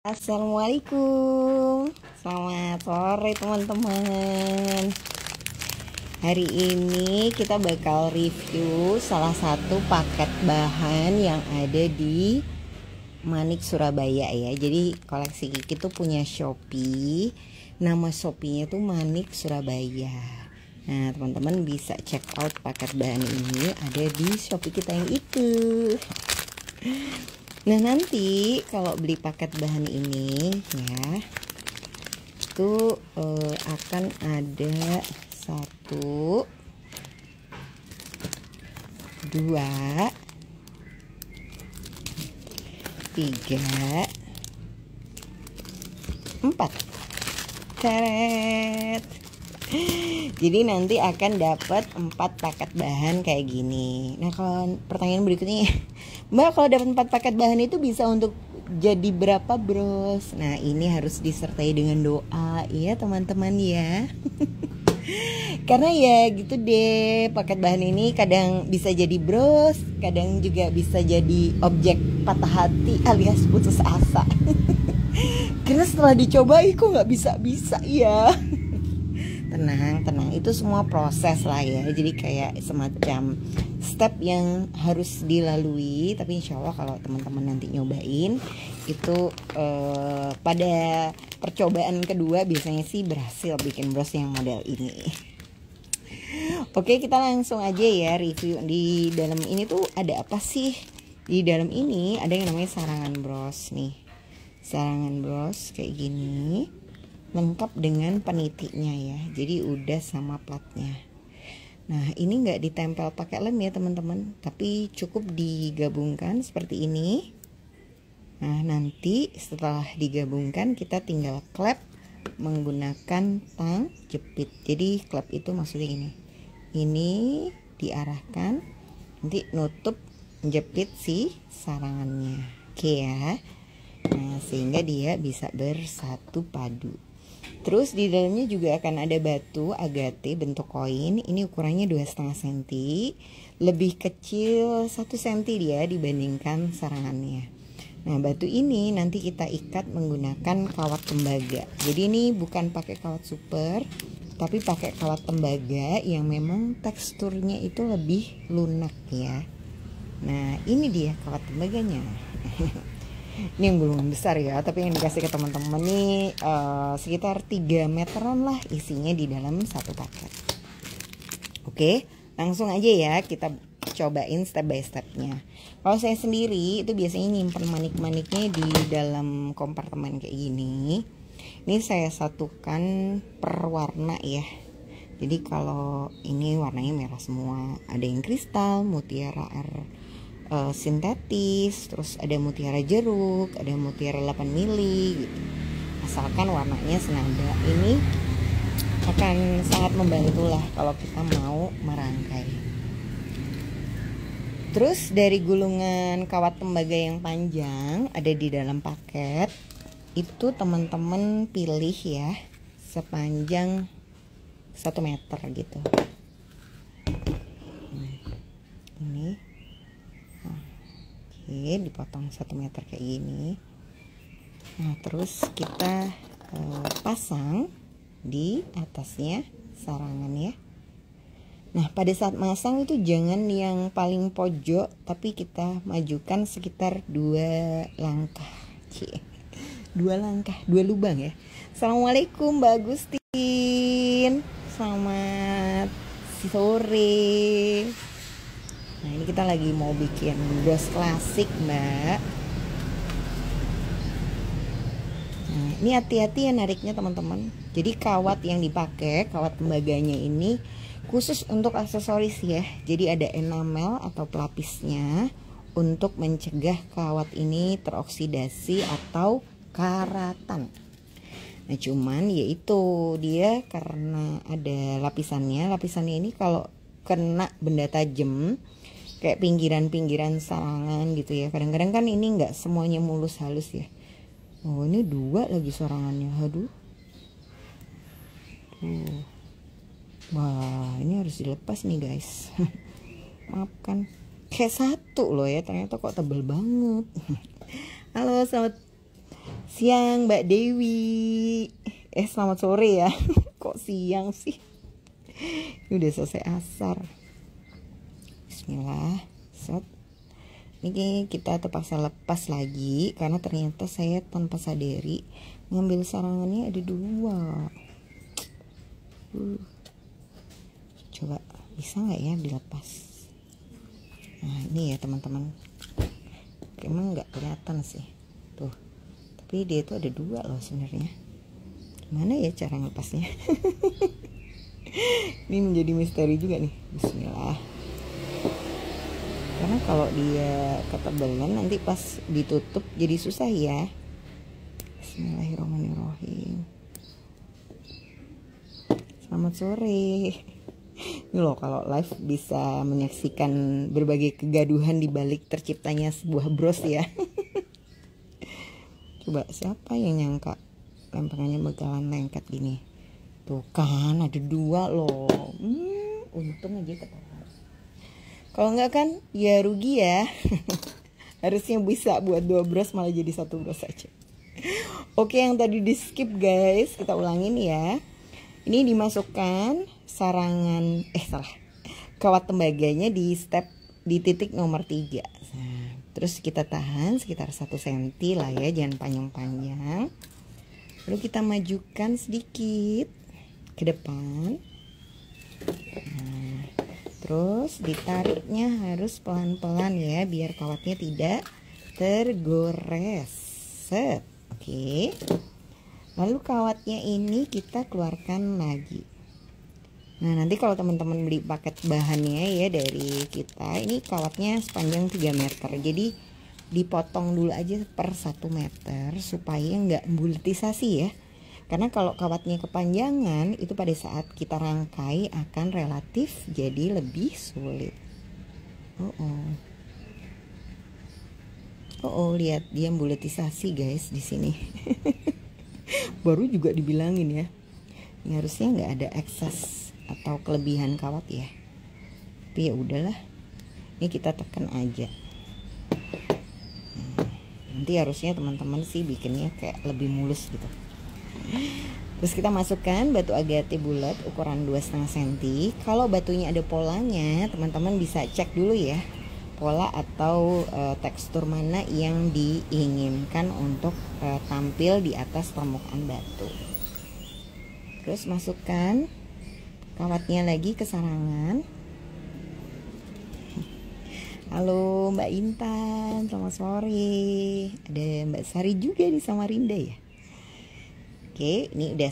Assalamualaikum, selamat sore teman-teman. Hari ini kita bakal review salah satu paket bahan yang ada di Manik Surabaya ya. Jadi koleksi Kiki tuh punya Shopee, nama Shopee-nya tuh Manik Surabaya. Nah teman-teman bisa check out paket bahan ini ada di Shopee kita yang itu. Nah nanti kalau beli paket bahan ini ya itu akan ada 1, 2, 3, 4. Teret. Jadi nanti akan dapat 4 paket bahan kayak gini. Nah kalau pertanyaan berikutnya, Mbak kalau dapat 4 paket bahan itu bisa untuk jadi berapa bros? Nah ini harus disertai dengan doa ya teman-teman ya. Karena ya gitu deh, paket bahan ini kadang bisa jadi bros, kadang juga bisa jadi objek patah hati alias putus asa. Karena setelah dicoba kok nggak bisa ya. Tenang, itu semua proses lah ya. Jadi kayak semacam step yang harus dilalui. Tapi insya Allah kalau teman-teman nanti nyobain itu pada percobaan kedua biasanya sih berhasil bikin bros yang model ini. Oke, kita langsung aja ya review. Di dalam ini tuh ada apa sih? Di dalam ini ada yang namanya sarangan bros nih. Sarangan bros kayak gini, lengkap dengan penitinya ya. Jadi udah sama platnya. Nah ini nggak ditempel pakai lem ya teman-teman, tapi cukup digabungkan seperti ini. Nah nanti setelah digabungkan kita tinggal klep menggunakan tang jepit. Jadi klep itu maksudnya ini diarahkan, nanti nutup jepit si sarangannya. Oke ya. Nah sehingga dia bisa bersatu padu. Terus di dalamnya juga akan ada batu agate bentuk koin. Ini ukurannya 2,5 cm, lebih kecil 1 cm dia dibandingkan sarangannya. Nah batu ini nanti kita ikat menggunakan kawat tembaga. Jadi ini bukan pakai kawat super, tapi pakai kawat tembaga yang memang teksturnya itu lebih lunak ya. Nah ini dia kawat tembaganya. Ini yang belum besar ya, tapi yang dikasih ke teman-teman nih sekitar 3 meteran lah isinya di dalam satu paket. Oke, langsung aja ya kita cobain step by stepnya. Kalau saya sendiri itu biasanya nyimpen manik-maniknya di dalam kompartemen kayak gini. Ini saya satukan per warna ya. Jadi kalau ini warnanya merah semua, ada yang kristal, mutiara sintetis, terus ada mutiara jeruk, ada mutiara 8 mili gitu. Asalkan warnanya senada. Ini akan sangat membantu lah kalau kita mau merangkai. Terus dari gulungan kawat tembaga yang panjang ada di dalam paket itu teman-teman pilih ya sepanjang 1 meter gitu. Ini dipotong 1 meter kayak gini. Nah terus kita pasang di atasnya sarangan ya. Nah pada saat masang itu jangan yang paling pojok, tapi kita majukan sekitar 2 langkah. 2 langkah, 2 lubang ya. Assalamualaikum Mbak Agustin, selamat sore. Nah ini kita lagi mau bikin bros klasik Mbak. Nah ini hati-hati ya nariknya teman-teman. Jadi kawat yang dipakai, kawat tembaganya ini khusus untuk aksesoris ya. Jadi ada enamel atau pelapisnya untuk mencegah kawat ini teroksidasi atau karatan. Nah cuman yaitu dia karena ada lapisannya ini kalau kena benda tajam kayak pinggiran-pinggiran sarangan gitu ya, kadang-kadang kan ini nggak semuanya mulus halus ya. Oh ini 2 lagi sarangannya, aduh. Wah ini harus dilepas nih guys. Maafkan, kayak 1 loh ya, ternyata kok tebel banget. Halo selamat Siang Mbak Dewi. Selamat sore ya. Kok siang sih? Ini udah selesai asar. Bismillah. Set. Ini kita terpaksa lepas lagi karena ternyata saya tanpa sadari ngambil sarangannya ada 2. Coba bisa nggak ya dilepas? Nah ini ya teman-teman. Emang nggak kelihatan sih. Tuh. Tapi dia itu ada 2 loh sebenarnya. Gimana ya cara ngelepasnya? Ini menjadi misteri juga nih. Bismillah. Karena kalau dia ketebalan nanti pas ditutup jadi susah ya. Bismillahirrahmanirrahim. Selamat sore. Ini loh kalau live bisa menyaksikan berbagai kegaduhan di balik terciptanya sebuah bros ya. Coba siapa yang nyangka lempengannya bakalan lengket gini. Tuh kan ada 2 loh. Untung aja ketahuan. Kalau enggak kan ya rugi ya. Harusnya bisa buat 2 bros malah jadi 1 bros saja. Oke, yang tadi di skip guys, kita ulangin ya. Ini dimasukkan sarangan kawat tembaganya di titik nomor 3. Nah, terus kita tahan sekitar 1 cm lah ya, jangan panjang-panjang. Lalu kita majukan sedikit ke depan. Nah, terus ditariknya harus pelan-pelan ya, biar kawatnya tidak tergores. Set. Oke. Lalu kawatnya ini kita keluarkan lagi. Nah nanti kalau teman-teman beli paket bahannya ya dari kita, ini kawatnya sepanjang 3 meter. Jadi dipotong dulu aja per 1 meter supaya nggak buletisasi ya. Karena kalau kawatnya kepanjangan itu pada saat kita rangkai akan relatif jadi lebih sulit. Lihat dia buletisasi guys di sini. Baru juga dibilangin ya. Ini harusnya nggak ada ekses atau kelebihan kawat ya. Tapi ya udahlah. Ini kita tekan aja. Nanti harusnya teman-teman sih bikinnya kayak lebih mulus gitu. Terus kita masukkan batu agate bulat ukuran 2,5 cm. Kalau batunya ada polanya, teman-teman bisa cek dulu ya. Pola atau tekstur mana yang diinginkan untuk tampil di atas permukaan batu. Terus masukkan kawatnya lagi ke sarangan. Halo Mbak Intan, selamat sore. Ada Mbak Sari juga di Samarinda ya. Oke, ini udah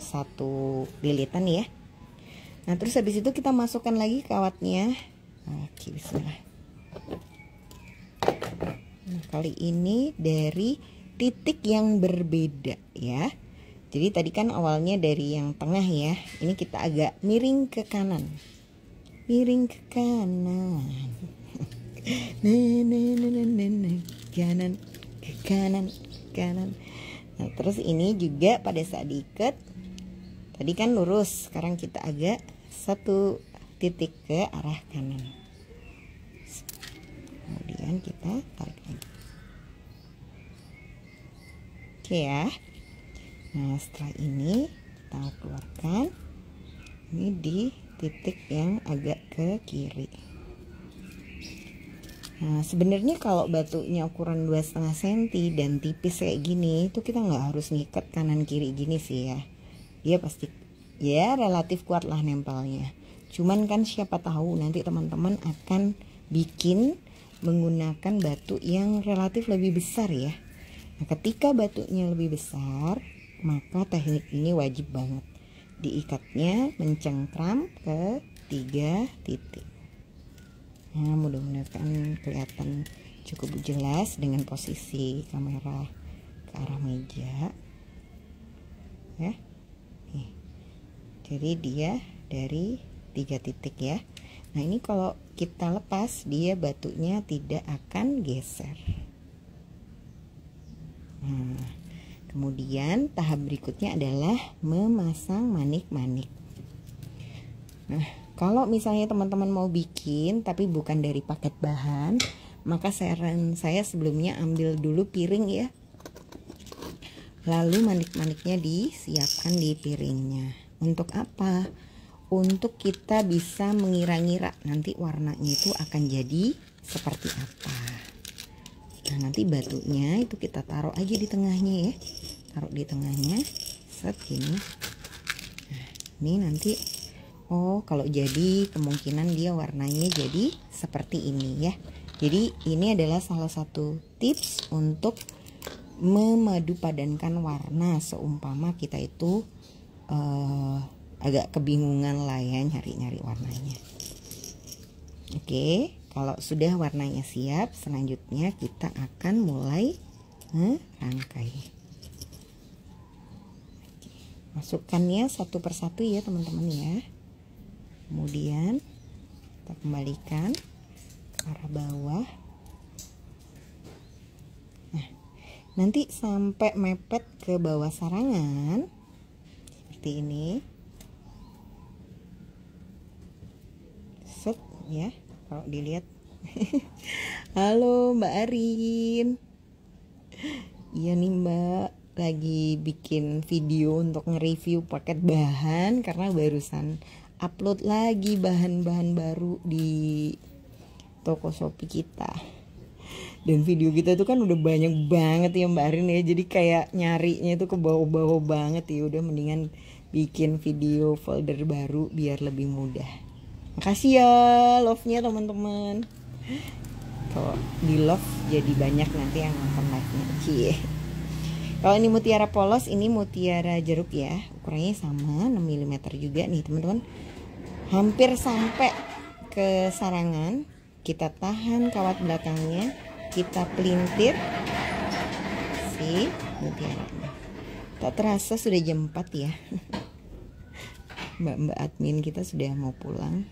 satu lilitan ya. Nah terus habis itu kita masukkan lagi kawatnya. Oke, bismillah. Nah, kali ini dari titik yang berbeda ya. Jadi tadi kan awalnya dari yang tengah ya. Ini kita agak miring ke kanan. Miring ke kanan. Kanan ke kanan, kanan. Nah, terus ini juga pada saat diikat tadi kan lurus, sekarang kita agak 1 titik ke arah kanan. Kemudian kita tarik lagi. Oke ya. Nah setelah ini kita keluarkan ini di titik yang agak ke kiri. Nah sebenarnya kalau batunya ukuran 2,5 cm dan tipis kayak gini itu kita nggak harus ngikat kanan kiri gini sih ya. Dia pasti ya relatif kuat lah nempelnya. Cuman kan siapa tahu nanti teman-teman akan bikin menggunakan batu yang relatif lebih besar ya. Nah ketika batunya lebih besar, maka teknik ini wajib banget. Diikatnya mencengkram ke 3 titik. Nah mudah-mudahan kelihatan cukup jelas dengan posisi kamera ke arah meja ya. Nih. Jadi dia dari 3 titik ya. Nah ini kalau kita lepas dia batunya tidak akan geser. Nah kemudian tahap berikutnya adalah memasang manik-manik. Nah kalau misalnya teman-teman mau bikin tapi bukan dari paket bahan, maka saran saya sebelumnya ambil dulu piring ya. Lalu manik-maniknya disiapkan di piringnya. Untuk apa? Untuk kita bisa mengira-ngira nanti warnanya itu akan jadi seperti apa. Nah, nanti batunya itu kita taruh aja di tengahnya ya. Taruh di tengahnya. Set gini. Nah, ini nanti kalau jadi kemungkinan dia warnanya jadi seperti ini ya. Jadi ini adalah salah satu tips untuk memadu padankan warna seumpama kita itu agak kebingungan lah ya nyari-nyari warnanya. Oke, kalau sudah warnanya siap, selanjutnya kita akan mulai merangkai. Masukkannya satu persatu ya teman-teman ya. Kemudian kita kembalikan ke arah bawah. Nah, nanti sampai mepet ke bawah sarangan seperti ini. Set ya, kalau dilihat. Halo Mbak Arin. Iya nih Mbak, lagi bikin video untuk nge-review paket bahan karena barusan upload lagi bahan-bahan baru di toko Shopee kita. Dan video kita tuh kan udah banyak banget ya Mbak Arin ya. Jadi kayak nyarinya tuh ke bawah-bawah banget ya. Udah mendingan bikin video folder baru biar lebih mudah. Makasih ya love-nya teman-teman. Kalau di love jadi banyak nanti yang nonton live-nya. Cie. Kalau ini mutiara polos, ini mutiara jeruk ya. Ukurannya sama 6 mm juga nih teman-teman. Hampir sampai ke sarangan. Kita tahan kawat belakangnya, kita pelintir si mutiaranya. Tak terasa sudah jam 4 ya. Mbak-mbak admin kita sudah mau pulang.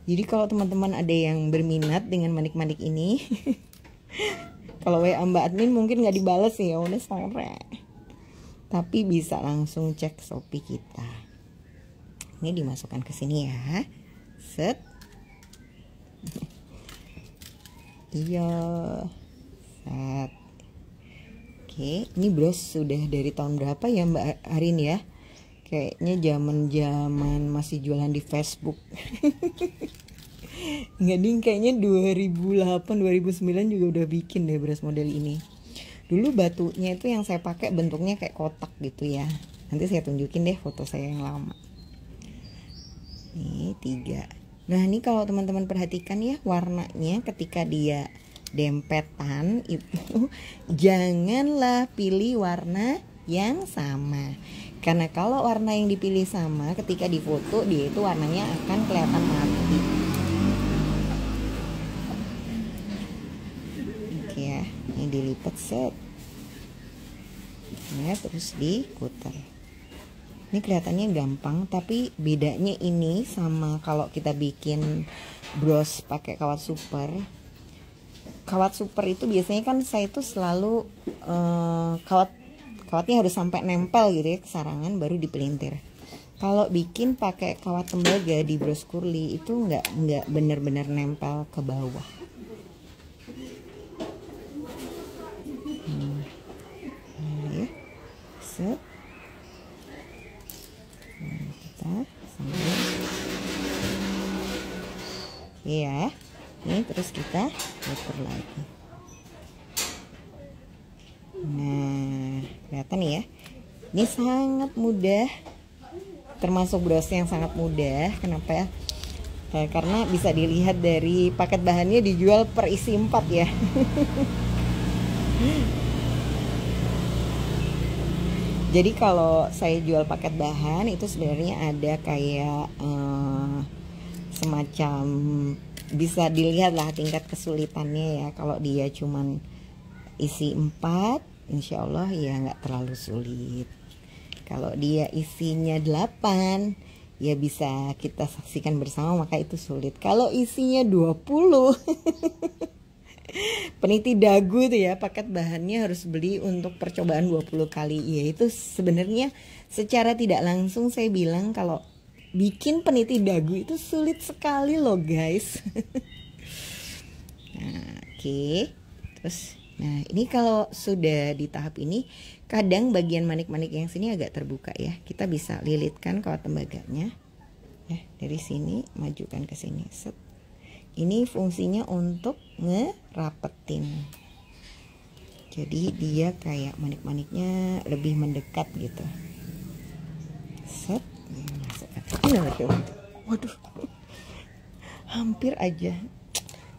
Jadi kalau teman-teman ada yang berminat dengan manik-manik ini, kalau WA Mbak admin mungkin nggak dibales ya, udah sore. Tapi bisa langsung cek Shopee kita. Ini dimasukkan ke sini ya. Set. Iya. Set. Oke, ini bros sudah dari tahun berapa ya Mbak Arin ya? Kayaknya zaman masih jualan di Facebook. Nggak ding, kayaknya 2008 2009 juga udah bikin deh bros model ini. Dulu batunya itu yang saya pakai bentuknya kayak kotak gitu ya. Nanti saya tunjukin deh foto saya yang lama. Nih 3. Nah ini kalau teman-teman perhatikan ya, warnanya ketika dia dempetan itu janganlah pilih warna yang sama. Karena kalau warna yang dipilih sama, ketika difoto dia itu warnanya akan kelihatan mati. Oke ya, ini dilipat set. Nah, terus dikuter. Ini kelihatannya gampang, tapi bedanya ini sama kalau kita bikin bros pakai kawat super. Kawat super itu biasanya kan saya itu selalu kawatnya harus sampai nempel gitu ya ke sarangan baru dipelintir. Kalau bikin pakai kawat tembaga di bros curly itu nggak benar-benar nempel ke bawah. Nah, ya. Set. Nah, kita sambil. Oke ya. Ini terus kita putar lagi. Nah, kelihatan ya. Ini sangat mudah. Termasuk bros yang sangat mudah. Kenapa ya? Karena bisa dilihat dari paket bahannya dijual per isi 4 ya. Jadi kalau saya jual paket bahan itu sebenarnya ada kayak semacam, bisa dilihat lah tingkat kesulitannya ya. Kalau dia cuman isi 4, insya Allah ya nggak terlalu sulit. Kalau dia isinya 8, ya bisa kita saksikan bersama, maka itu sulit. Kalau isinya 20 peniti dagu itu ya, paket bahannya harus beli untuk percobaan 20 kali. Ya itu sebenarnya secara tidak langsung saya bilang kalau bikin peniti dagu itu sulit sekali loh guys. Nah, oke. Terus Nah ini kalau sudah di tahap ini, kadang bagian manik-manik yang sini agak terbuka ya. Kita bisa lilitkan kawat tembaganya ya, dari sini majukan ke sini. Set. Ini fungsinya untuk ngerapetin. Jadi dia kayak manik-maniknya lebih mendekat gitu. Set. Waduh. Hampir aja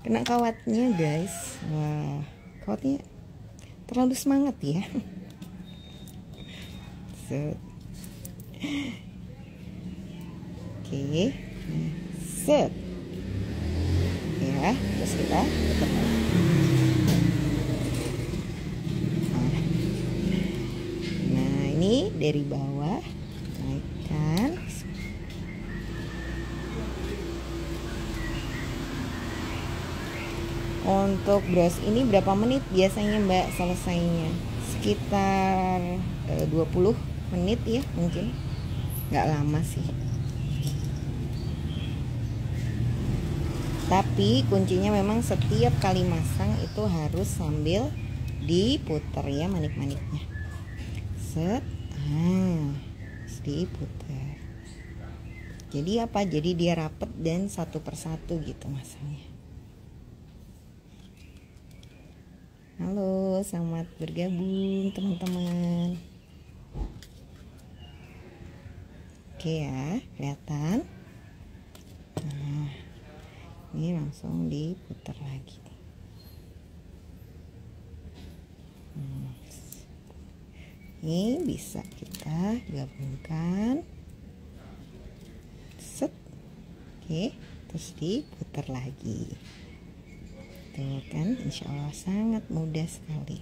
kena kawatnya guys. Wah, kawatnya terlalu semangat ya. Set. Oke. Set. Ya, terus kita tutup. Nah, ini dari bawah naikkan. Untuk bros ini berapa menit biasanya Mbak selesainya? Sekitar 20 menit ya mungkin. Nggak lama sih. Tapi kuncinya memang setiap kali masang itu harus sambil diputer ya manik-maniknya. Set. Diputer. Jadi apa? Jadi dia rapet dan satu persatu gitu masangnya. Halo, selamat bergabung teman-teman. Oke ya, kelihatan. Nah, ini langsung diputar lagi. Ini bisa kita gabungkan. Set. Oke, terus diputar lagi. Tuh kan, insya Allah sangat mudah sekali.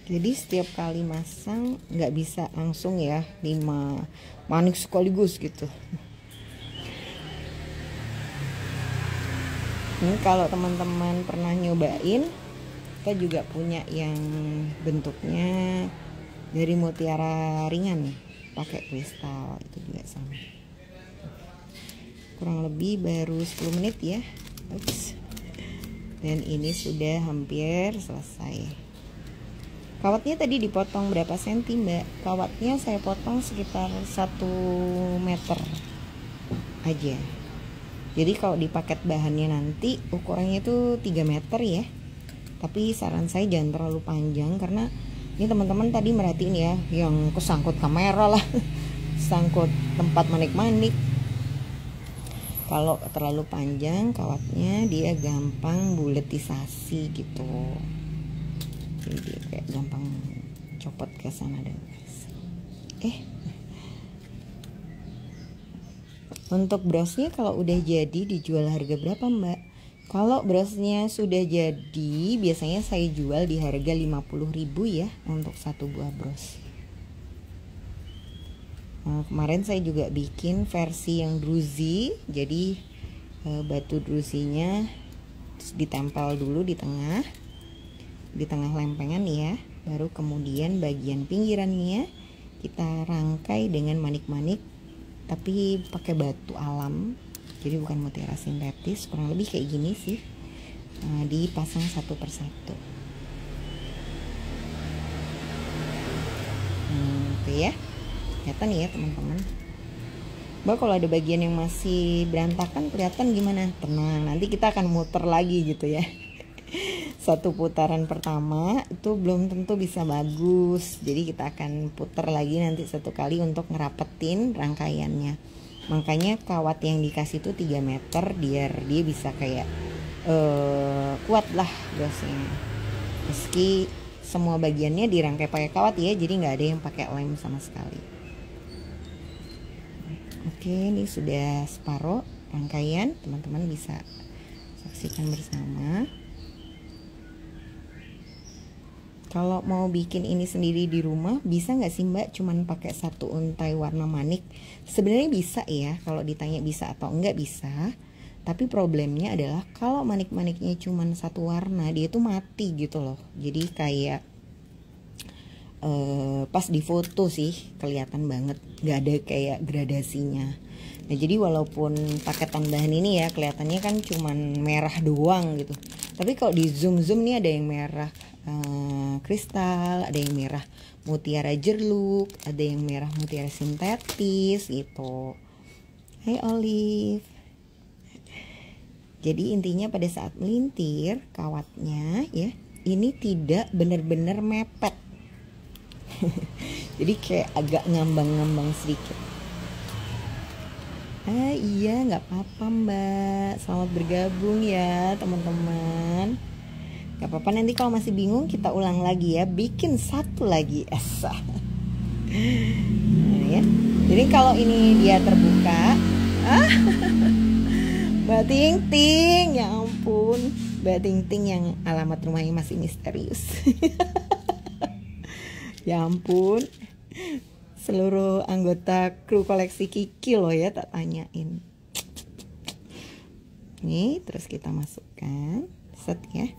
Jadi setiap kali masang nggak bisa langsung ya 5 manik sekaligus gitu. Ini kalau teman-teman pernah nyobain, kita juga punya yang bentuknya dari mutiara ringan nih, pakai kristal, itu juga sama. Kurang lebih baru 10 menit ya. Ups. Dan ini sudah hampir selesai. Kawatnya tadi dipotong berapa senti Mbak? Kawatnya saya potong sekitar 1 meter aja. Jadi kalau di paket bahannya nanti ukurannya itu 3 meter ya. Tapi saran saya jangan terlalu panjang, karena ini teman-teman tadi merhatiin ya, yang kesangkut kamera lah, sangkut tempat manik-manik. Kalau terlalu panjang kawatnya dia gampang buletisasi gitu. Jadi kayak gampang copot ke sana dan Untuk brosnya kalau udah jadi dijual harga berapa Mbak? Kalau brosnya sudah jadi biasanya saya jual di harga 50.000 ya untuk satu buah bros. Nah, kemarin saya juga bikin versi yang druzy. Jadi batu druzinya ditempel dulu di tengah lempengan ya, baru kemudian bagian pinggirannya kita rangkai dengan manik-manik tapi pakai batu alam, jadi bukan mutiara sintetis. Kurang lebih kayak gini sih. Nah, dipasang satu persatu. Itu ya, kelihatan ya teman-teman. Mbak kalau ada bagian yang masih berantakan kelihatan gimana? Tenang, nanti kita akan muter lagi gitu ya. Satu putaran pertama itu belum tentu bisa bagus, jadi kita akan putar lagi nanti satu kali untuk ngerapetin rangkaiannya. Makanya kawat yang dikasih itu 3 meter biar dia bisa kayak kuat lah brosnya, meski semua bagiannya dirangkai pakai kawat ya, jadi nggak ada yang pakai lem sama sekali. Oke, ini sudah separuh rangkaian, teman-teman bisa saksikan bersama. Kalau mau bikin ini sendiri di rumah, bisa nggak sih Mbak cuman pakai satu untai warna manik? Sebenarnya bisa ya, kalau ditanya bisa atau enggak bisa. Tapi problemnya adalah kalau manik-maniknya cuman satu warna, dia tuh mati gitu loh. Jadi kayak pas di foto sih kelihatan banget, nggak ada kayak gradasinya. Nah jadi walaupun pakai tambahan ini ya kelihatannya kan cuman merah doang gitu, tapi kalau di zoom nih ada yang merah kristal, ada yang merah mutiara jerluk, ada yang merah mutiara sintetis gitu. Hai Olive. Jadi intinya pada saat melintir kawatnya ya, ini tidak benar-benar mepet. Jadi kayak agak ngambang-ngambang sedikit. Iya nggak apa-apa Mbak, selamat bergabung ya teman-teman. Gak apa-apa, nanti kalau masih bingung kita ulang lagi ya, bikin satu lagi esa. Nah, ya. Jadi kalau ini dia terbuka, Mbak Ting Ting, ya ampun, Mbak Ting Ting yang alamat rumahnya masih misterius. Ya ampun, seluruh anggota kru koleksi Kiki loh ya tak tanyain. Nih terus kita masukkan set ya.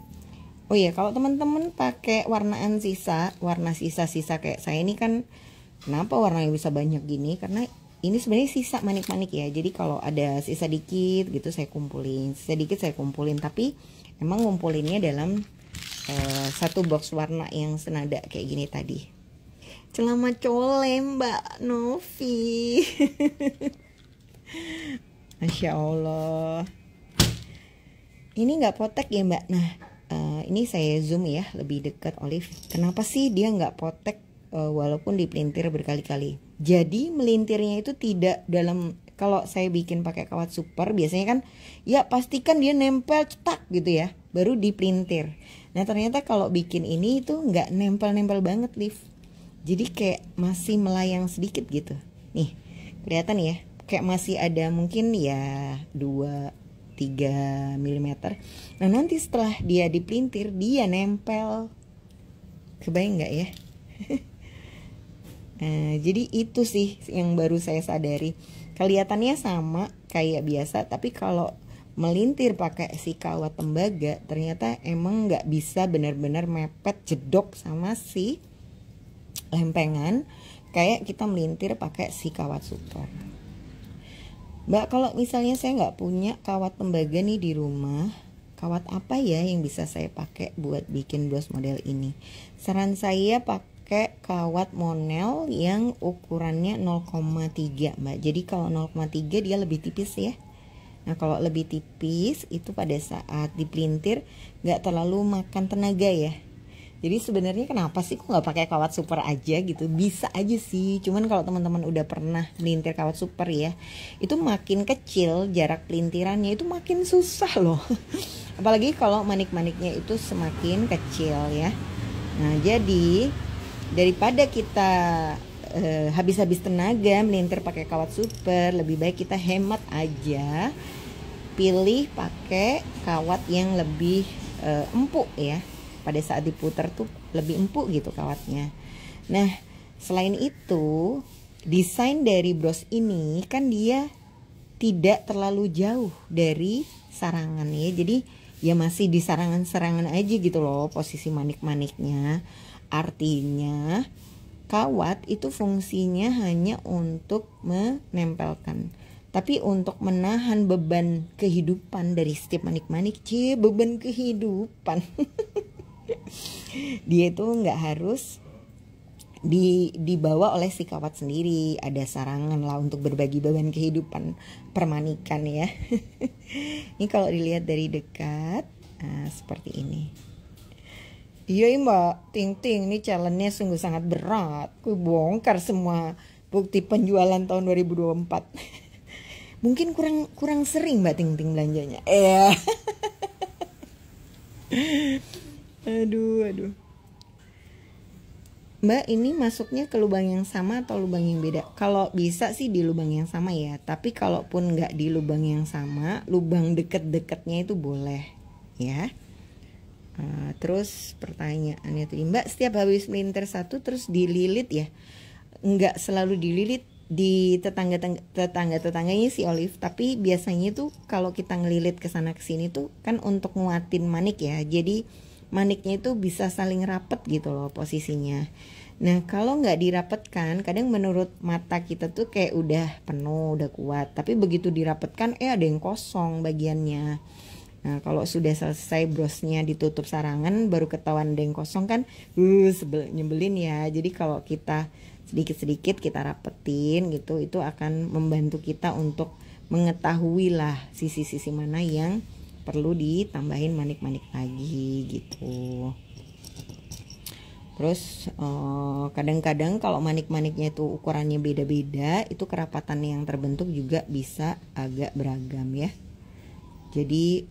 Oh iya, kalau teman-teman pakai warna sisa kayak saya ini kan, kenapa warnanya bisa banyak gini? Karena ini sebenarnya sisa manik-manik ya. Jadi kalau ada sisa dikit gitu saya kumpulin, tapi emang ngumpulinnya dalam satu box warna yang senada kayak gini tadi. Selamat cole Mbak Novi. Masya Allah. Ini nggak potek ya Mbak. Nah ini saya zoom ya lebih dekat Olive. Kenapa sih dia nggak potek walaupun dipelintir berkali-kali? Jadi melintirnya itu tidak dalam, kalau saya bikin pakai kawat super biasanya kan ya pastikan dia nempel cetak gitu ya baru dipelintir. Nah ternyata kalau bikin ini itu nggak nempel-nempel banget Liv. Jadi kayak masih melayang sedikit gitu. Nih kelihatan ya, kayak masih ada mungkin ya 2-3 mm. Nah nanti setelah dia dipelintir dia nempel. Kebayang nggak ya? Nah, jadi itu sih yang baru saya sadari. Kelihatannya sama kayak biasa, tapi kalau melintir pakai si kawat tembaga ternyata emang nggak bisa benar-benar mepet jedok sama si lempengan kayak kita melintir pakai si kawat super. Mbak, kalau misalnya saya nggak punya kawat tembaga nih di rumah, kawat apa ya yang bisa saya pakai buat bikin bros model ini? Saran saya pakai kawat monel yang ukurannya 0,3 Mbak. Jadi kalau 0,3 dia lebih tipis ya. Nah kalau lebih tipis itu pada saat dipelintir nggak terlalu makan tenaga ya. Jadi sebenarnya kenapa sih kok nggak pakai kawat super aja gitu? Bisa aja sih. Cuman kalau teman-teman udah pernah melintir kawat super ya, itu makin kecil jarak pelintirannya itu makin susah loh. Apalagi kalau manik-maniknya itu semakin kecil ya. Nah jadi daripada kita habis-habis tenaga melintir pakai kawat super, lebih baik kita hemat aja, pilih pakai kawat yang lebih empuk ya. Pada saat diputar tuh lebih empuk gitu kawatnya. Nah selain itu desain dari bros ini kan dia tidak terlalu jauh dari sarangan ya. Jadi ya masih di sarangan-sarangan aja gitu loh posisi manik-maniknya. Artinya kawat itu fungsinya hanya untuk menempelkan, tapi untuk menahan beban kehidupan dari setiap manik-manik. Beban kehidupan. Dia itu nggak harus dibawa oleh si kawat sendiri. Ada sarangan lah untuk berbagi beban kehidupan permanikan ya. Ini kalau dilihat dari dekat seperti ini. Iya Mbak Ting Ting, ini challenge-nya sungguh sangat berat. Aku bongkar semua bukti penjualan tahun 2024. Mungkin kurang sering Mbak Ting Ting belanjanya. Aduh. Mbak, ini masuknya ke lubang yang sama atau lubang yang beda? Kalau bisa sih di lubang yang sama ya. Tapi kalaupun nggak di lubang yang sama, lubang deket-deketnya itu boleh ya. Terus pertanyaannya tadi, Mbak, setiap habis melintir satu terus dililit ya? Nggak selalu dililit di tetangganya si Olive, tapi biasanya tuh kalau kita ngelilit ke sana ke sini tuh kan untuk nguatin manik ya. Jadi maniknya itu bisa saling rapet gitu loh posisinya. Nah kalau nggak dirapetkan, kadang menurut mata kita tuh kayak udah penuh, udah kuat, tapi begitu dirapetkan ada yang kosong bagiannya. Nah kalau sudah selesai brosnya ditutup sarangan, baru ketahuan ada yang kosong kan, nyebelin ya. Jadi kalau kita sedikit-sedikit kita rapetin gitu, itu akan membantu kita untuk mengetahui lah sisi-sisi mana yang perlu ditambahin manik-manik lagi gitu. Terus kadang-kadang kalau manik-maniknya itu ukurannya beda-beda, itu kerapatan yang terbentuk juga bisa agak beragam ya. Jadi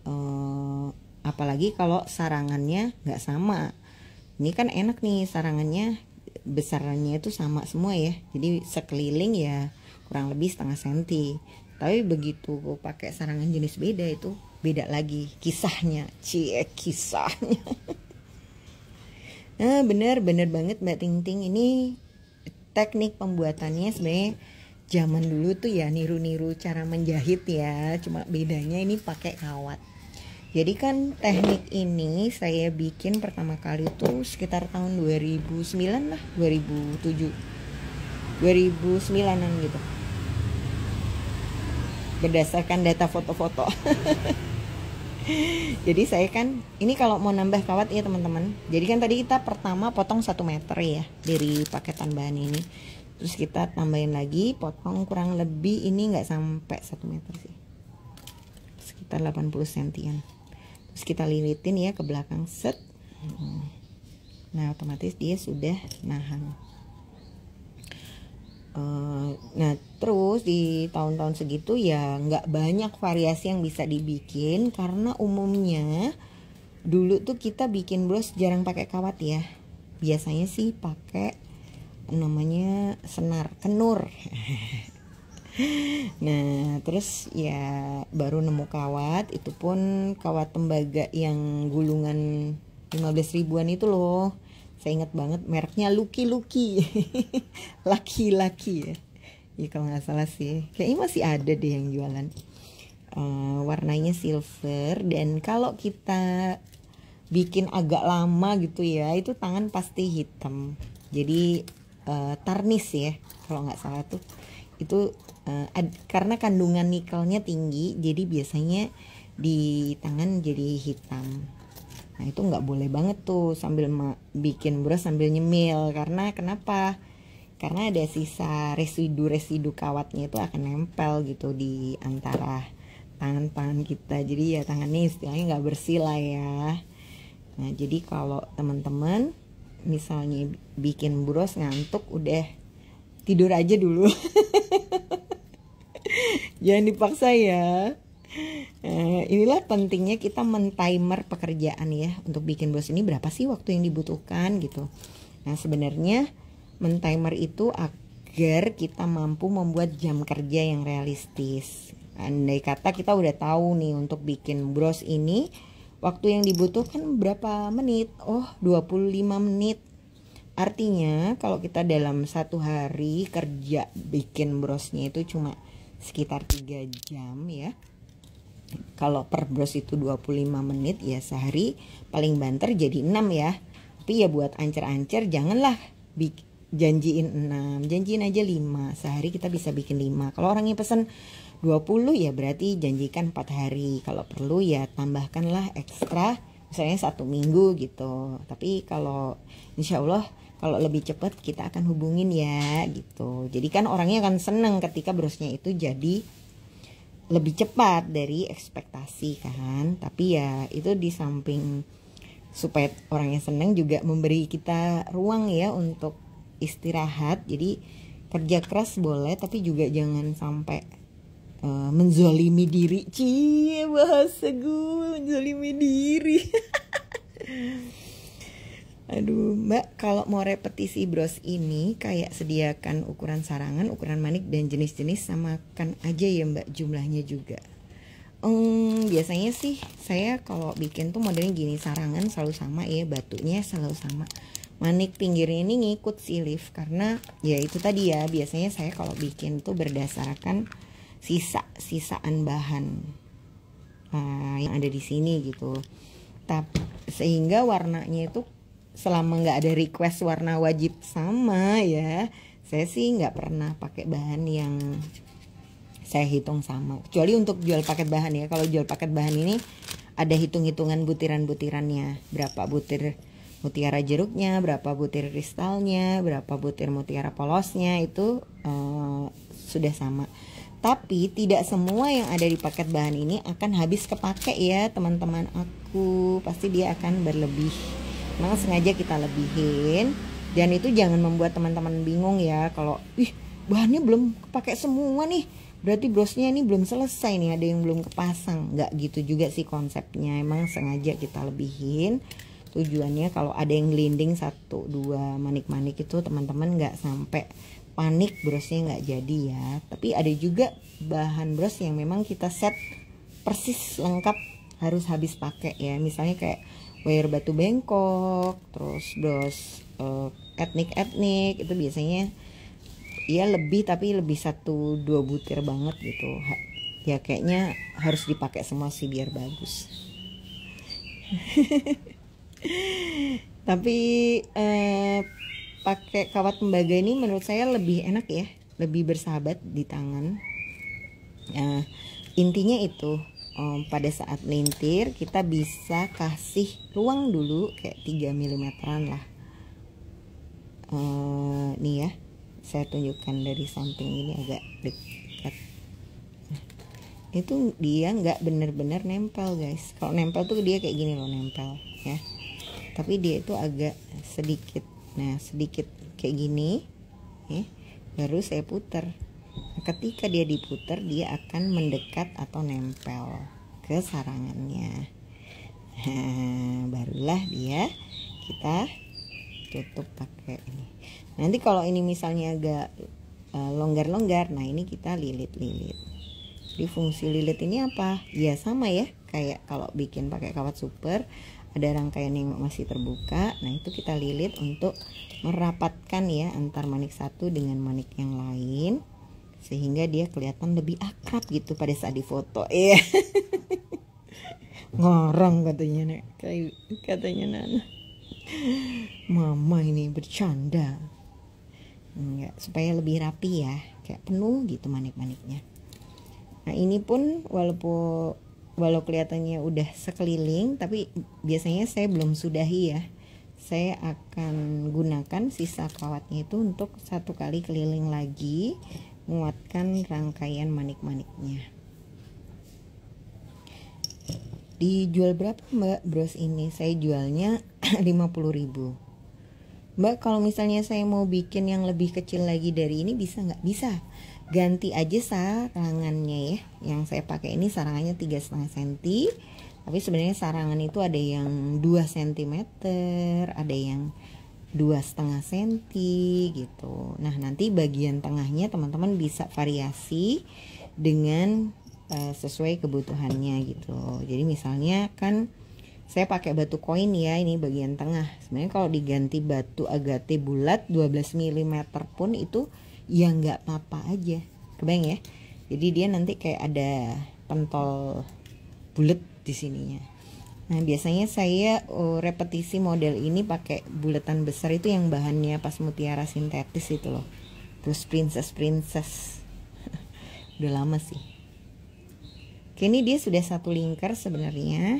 apalagi kalau sarangannya nggak sama. Ini kan enak nih, sarangannya besarannya itu sama semua ya. Jadi sekeliling ya kurang lebih setengah senti. Tapi begitu pakai sarangan jenis beda, itu beda lagi kisahnya. Kisahnya. Nah bener banget Mbak Ting Ting, ini teknik pembuatannya sebenarnya zaman dulu tuh ya niru-niru cara menjahit ya, cuma bedanya ini pakai kawat. Jadi kan teknik ini saya bikin pertama kali tuh sekitar tahun 2009 lah, 2007 2009an gitu, berdasarkan data foto-foto. Jadi saya kan ini kalau mau nambah kawat ya teman-teman, jadi kan tadi kita pertama potong 1 meter ya dari paketan bahan ini, terus kita tambahin lagi potong kurang lebih ini nggak sampai 1 meter sih, sekitar 80 sentian, terus kita lilitin ya ke belakang set. Nah otomatis dia sudah nahan. Nah terus di tahun-tahun segitu ya nggak banyak variasi yang bisa dibikin, karena umumnya dulu tuh kita bikin bros jarang pakai kawat ya, biasanya sih pakai namanya senar kenur. Nah terus ya baru nemu kawat, itu pun kawat tembaga yang gulungan 15 ribuan itu loh. Saya ingat banget mereknya Lucky laki-laki ya. Ya kalau nggak salah sih, kayaknya masih ada deh yang jualan. Warnanya silver, dan kalau kita bikin agak lama gitu ya, itu tangan pasti hitam. Jadi tarnis ya kalau nggak salah tuh. Itu karena kandungan nikelnya tinggi, jadi biasanya di tangan jadi hitam. Nah itu nggak boleh banget tuh sambil bikin bros sambil nyemil, karena kenapa? Karena ada sisa residu kawatnya itu akan nempel gitu di antara tangan-tangan kita, jadi ya tangannya istilahnya nggak bersih lah ya. Nah jadi kalau teman-teman misalnya bikin bros ngantuk, udah tidur aja dulu. Jangan dipaksa ya. Inilah pentingnya kita men-timer pekerjaan ya. Untuk bikin bros ini berapa sih waktu yang dibutuhkan gitu. Nah sebenarnya men-timer itu agar kita mampu membuat jam kerja yang realistis. Andai kata kita udah tahu nih untuk bikin bros ini waktu yang dibutuhkan berapa menit, 25 menit. Artinya kalau kita dalam 1 hari kerja bikin brosnya itu cuma sekitar 3 jam ya. Kalau per bros itu 25 menit ya, sehari paling banter jadi 6 ya. Tapi ya buat ancer-ancer janganlah janjiin 6, janjiin aja 5. Sehari kita bisa bikin 5. Kalau orangnya pesen 20 ya berarti janjikan 4 hari. Kalau perlu ya tambahkanlah ekstra, misalnya 1 minggu gitu. Tapi kalau insya Allah kalau lebih cepat kita akan hubungin ya gitu. Jadi kan orangnya akan seneng ketika brosnya itu jadi lebih cepat dari ekspektasi kan. Tapi ya itu di samping supaya orangnya seneng juga memberi kita ruang ya untuk istirahat. Jadi kerja keras boleh, tapi juga jangan sampai menzolimi diri. Bahasa gue menzolimi diri. Aduh Mbak, kalau mau repetisi bros ini kayak sediakan ukuran sarangan, ukuran manik dan jenis-jenis, samakan aja ya Mbak jumlahnya juga. Biasanya sih saya kalau bikin tuh modelnya gini, sarangan selalu sama ya, batunya selalu sama. Manik pinggirnya ini ngikut silif, karena ya itu tadi ya, biasanya saya kalau bikin tuh berdasarkan sisaan bahan yang ada di sini gitu. Sehingga warnanya itu selama nggak ada request warna wajib sama ya, saya sih nggak pernah pakai bahan yang saya hitung sama, kecuali untuk jual paket bahan ya. Kalau jual paket bahan ini ada hitung-hitungan butiran-butirannya, berapa butir mutiara jeruknya, berapa butir kristalnya, berapa butir mutiara polosnya, itu sudah sama. Tapi tidak semua yang ada di paket bahan ini akan habis kepake ya teman-teman aku, pasti dia akan berlebih. Memang sengaja kita lebihin, dan itu jangan membuat teman-teman bingung ya kalau bahannya belum kepake semua nih, berarti brosnya ini belum selesai nih, ada yang belum kepasang. Nggak gitu juga sih konsepnya, emang sengaja kita lebihin. Tujuannya kalau ada yang gelinding 1-2 manik-manik itu teman-teman nggak sampai panik brosnya nggak jadi ya. Tapi ada juga bahan bros yang memang kita set persis lengkap harus habis pakai ya, misalnya kayak wire batu bengkok, terus bros etnik itu biasanya ya lebih, tapi lebih 1-2 butir banget gitu ya, kayaknya harus dipakai semua sih biar bagus. Tapi pakai kawat tembaga ini menurut saya lebih enak ya, lebih bersahabat di tangan. Intinya itu pada saat lintir kita bisa kasih ruang dulu kayak 3 mm lah. Nih ya, saya tunjukkan dari samping ini agak dekat. Itu dia nggak bener-bener nempel guys. Kalau nempel tuh dia kayak gini loh, nempel ya. Tapi dia itu agak sedikit, nah sedikit kayak gini ya. Baru saya putar. Nah, ketika dia diputar dia akan mendekat atau nempel ke sarangannya. Nah, barulah dia kita tutup pakai ini. Nanti kalau ini misalnya agak longgar-longgar, nah ini kita lilit-lilit. Jadi fungsi lilit ini apa? Ya sama ya, kayak kalau bikin pakai kawat super, ada rangkaian yang masih terbuka. Nah itu kita lilit untuk merapatkan ya antar manik satu dengan manik yang lain, sehingga dia kelihatan lebih akrab gitu pada saat difoto. Iya. Ngorong katanya Nana. Mama ini bercanda. Enggak, supaya lebih rapi ya, kayak penuh gitu manik-maniknya. Nah ini pun walau kelihatannya udah sekeliling, tapi biasanya saya belum sudahi ya. Saya akan gunakan sisa kawatnya itu untuk 1 kali keliling lagi, menguatkan rangkaian manik-maniknya. Dijual berapa mbak bros ini? Saya jualnya 50.000. Mbak kalau misalnya saya mau bikin yang lebih kecil lagi dari ini bisa nggak? Bisa, ganti aja sarangannya ya. Yang saya pakai ini sarangannya 3,5 cm, tapi sebenarnya sarangan itu ada yang 2 cm, ada yang 2,5 cm gitu. Nah nanti bagian tengahnya teman-teman bisa variasi dengan sesuai kebutuhannya gitu. Jadi misalnya kan saya pakai batu koin ya, ini bagian tengah. Sebenarnya kalau diganti batu agate bulat 12 mm pun itu ya nggak apa-apa aja, kebayang ya. Jadi dia nanti kayak ada pentol bulat di sininya. Nah biasanya saya repetisi model ini pakai bulatan besar itu yang bahannya pas mutiara sintetis itu loh. Terus princess udah lama sih. Kini dia sudah 1 lingkar sebenarnya,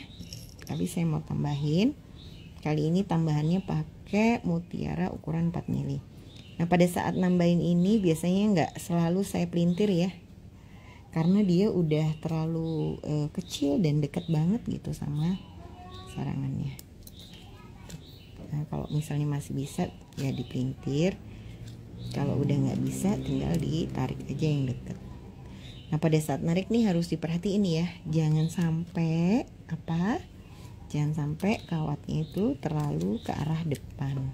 tapi saya mau tambahin. Kali ini tambahannya pakai mutiara ukuran 4 mili. Nah pada saat nambahin ini biasanya nggak selalu saya pelintir ya, karena dia udah terlalu kecil dan deket banget gitu sama sarangannya. Nah kalau misalnya masih bisa ya dipelintir, kalau udah nggak bisa tinggal ditarik aja yang deket. Nah pada saat narik nih harus diperhatiin ya, jangan sampai jangan sampai kawatnya itu terlalu ke arah depan.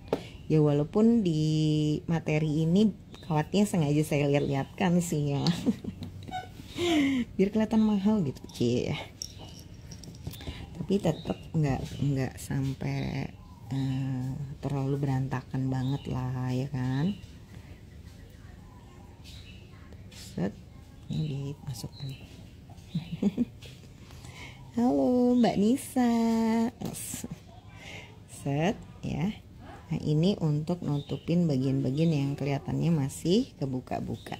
Ya walaupun di materi ini kawatnya sengaja saya lihat-lihatkan sih ya. Biar kelihatan mahal gitu ya. Tapi tetap nggak sampai terlalu berantakan banget lah ya kan. Set, ini dimasukkan. Halo Mbak Nisa. Set ya. Nah ini untuk nutupin bagian-bagian yang kelihatannya masih kebuka-buka.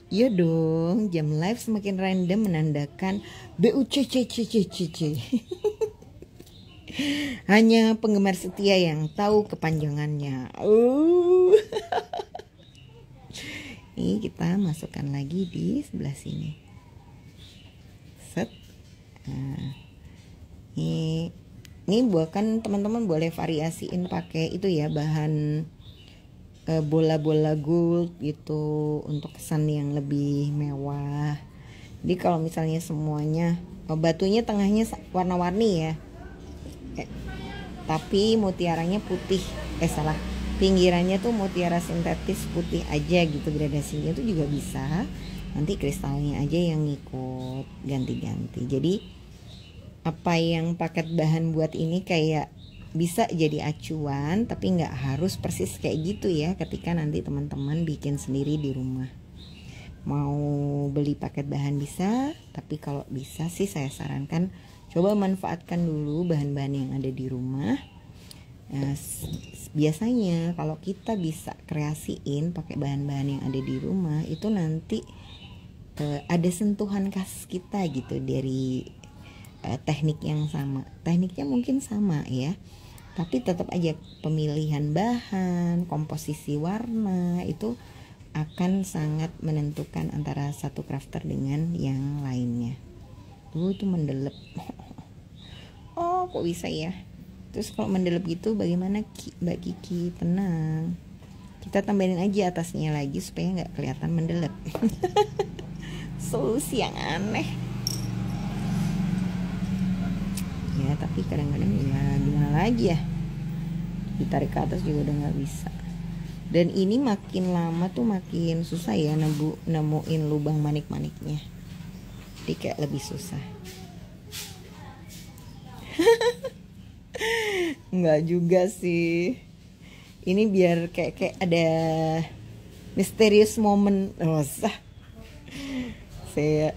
Iya dong, jam live semakin random menandakan BUCCCCCC. Hanya penggemar setia yang tahu kepanjangannya. Ini kita masukkan lagi di sebelah sini. Set. Nah, ini bukan teman-teman boleh variasiin pakai itu ya, bahan bola-bola gold gitu untuk kesan yang lebih mewah. Jadi kalau misalnya semuanya batunya tengahnya warna-warni ya, tapi mutiaranya putih, pinggirannya tuh mutiara sintetis putih aja gitu, gradasinya tuh juga bisa. Nanti kristalnya aja yang ngikut ganti-ganti. Jadi apa yang paket bahan buat ini kayak bisa jadi acuan, tapi nggak harus persis kayak gitu ya ketika nanti teman-teman bikin sendiri di rumah. Mau beli paket bahan bisa, tapi kalau bisa sih saya sarankan coba manfaatkan dulu bahan-bahan yang ada di rumah. Nah, biasanya kalau kita bisa kreasiin pakai bahan-bahan yang ada di rumah, itu nanti ada sentuhan khas kita gitu dari teknik yang sama. Tekniknya mungkin sama ya, tapi tetap aja pemilihan bahan, komposisi warna itu akan sangat menentukan antara satu crafter dengan yang lainnya. Itu mendelep. Oh kok bisa ya? Terus kalau mendelep gitu bagaimana Mbak Kiki? Tenang, kita tambahin aja atasnya lagi supaya nggak kelihatan mendelep. Solusi yang aneh ya, tapi kadang-kadang ya gimana lagi ya, ditarik ke atas juga udah nggak bisa. Dan ini makin lama tuh makin susah ya nemuin lubang manik-maniknya, jadi kayak lebih susah. Nggak juga sih, ini biar kayak ada misterius moment. Saya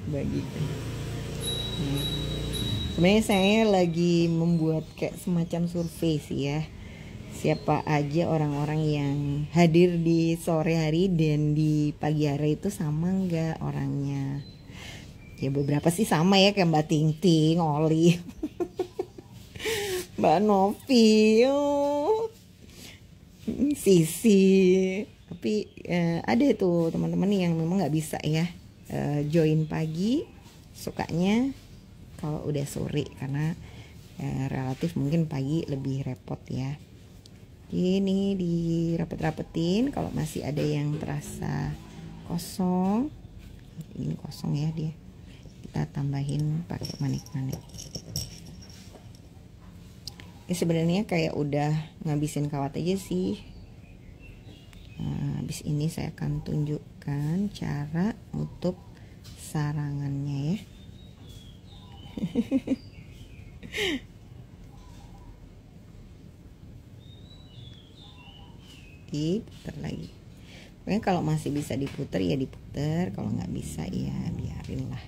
bagikan. Sebenarnya saya lagi membuat kayak semacam survei sih ya, siapa aja orang-orang yang hadir di sore hari dan di pagi hari itu sama nggak orangnya. Ya beberapa sih sama ya, kayak Mbak Ting Ting, Oli, Mbak Novi, Sisi. Tapi ada tuh teman-teman yang memang nggak bisa ya join pagi, sukanya kalau udah sore karena relatif mungkin pagi lebih repot ya. Ini dirapet-rapetin. Kalau masih ada yang terasa kosong, ini kosong ya dia, kita tambahin pakai manik-manik. Ini sebenarnya kayak udah ngabisin kawat aja sih. Nah, habis ini saya akan tunjukkan cara nutup sarangannya ya. Diputar lagi. Pokoknya kalau masih bisa diputar ya diputar, kalau nggak bisa ya biarin lah.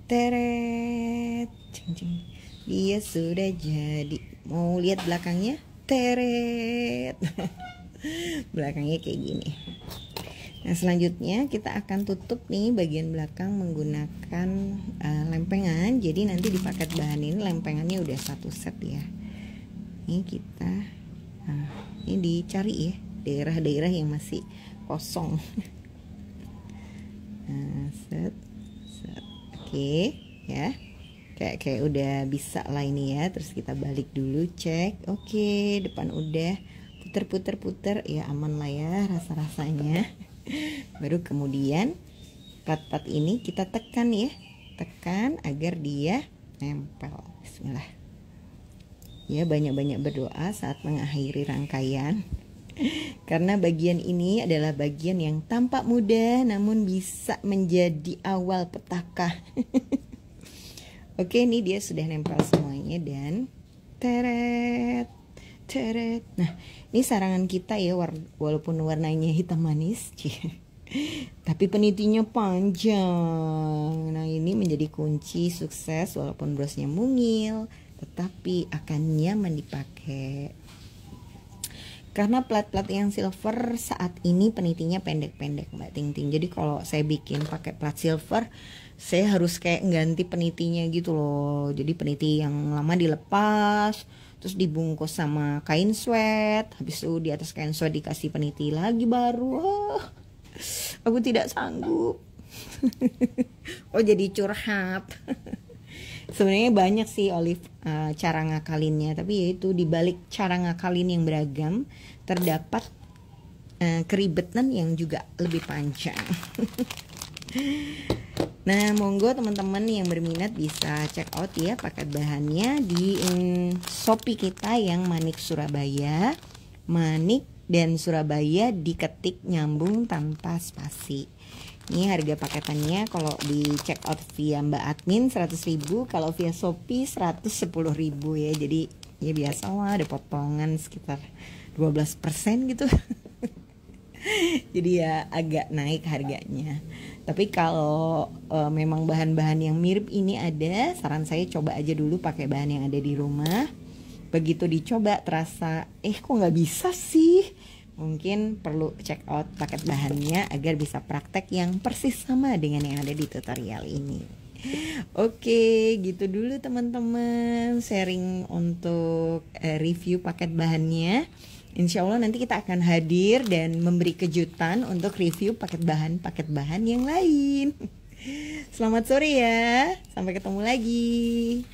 Teret, cing cing. Dia sudah jadi. Mau lihat belakangnya? Teret. Belakangnya kayak gini. Nah selanjutnya kita akan tutup nih bagian belakang menggunakan lempengan. Jadi nanti di paket bahan ini lempengannya udah satu set ya. Ini kita, ini dicari ya daerah-daerah yang masih kosong. Nah, set. Oke ya, kayak udah bisa lah ini ya. Terus kita balik dulu, cek. Oke, depan udah, puter ya, aman lah ya rasa-rasanya. Baru kemudian plat-plat ini kita tekan ya, tekan agar dia nempel. Bismillah ya, banyak-banyak berdoa saat mengakhiri rangkaian, karena bagian ini adalah bagian yang tampak mudah namun bisa menjadi awal petaka. Oke, ini dia sudah nempel semuanya dan teret. Nah ini sarangan kita ya, walaupun warnanya hitam manis tapi penitinya panjang. Nah ini menjadi kunci sukses walaupun brosnya mungil, tetapi akan nyaman dipakai. Karena plat-plat yang silver saat ini penitinya pendek-pendek Mbak Ting Ting. Jadi kalau saya bikin pakai plat silver, saya harus kayak ganti penitinya gitu loh. Jadi peniti yang lama dilepas, terus dibungkus sama kain sweat, habis itu di atas kain sweat dikasih peniti lagi baru. Aku tidak sanggup. Oh jadi curhat. Sebenarnya banyak sih Olive cara ngakalinnya, tapi yaitu dibalik cara ngakalin yang beragam terdapat keribetan yang juga lebih panjang. Nah monggo teman-teman yang berminat bisa check out ya paket bahannya di Shopee kita yang Manik Surabaya. Manik dan Surabaya diketik nyambung tanpa spasi. Ini harga paketannya kalau di check out via Mbak Admin 100.000, kalau via Shopee 110.000 ya. Jadi ya biasa lah, ada potongan sekitar 12% gitu. Jadi ya agak naik harganya. Tapi kalau memang bahan-bahan yang mirip ini ada, saran saya coba aja dulu pakai bahan yang ada di rumah. Begitu dicoba terasa kok nggak bisa sih, mungkin perlu check out paket bahannya agar bisa praktek yang persis sama dengan yang ada di tutorial ini. Oke, gitu dulu teman-teman sharing untuk review paket bahannya. Insya Allah nanti kita akan hadir dan memberi kejutan untuk review paket bahan yang lain. Selamat sore ya, sampai ketemu lagi.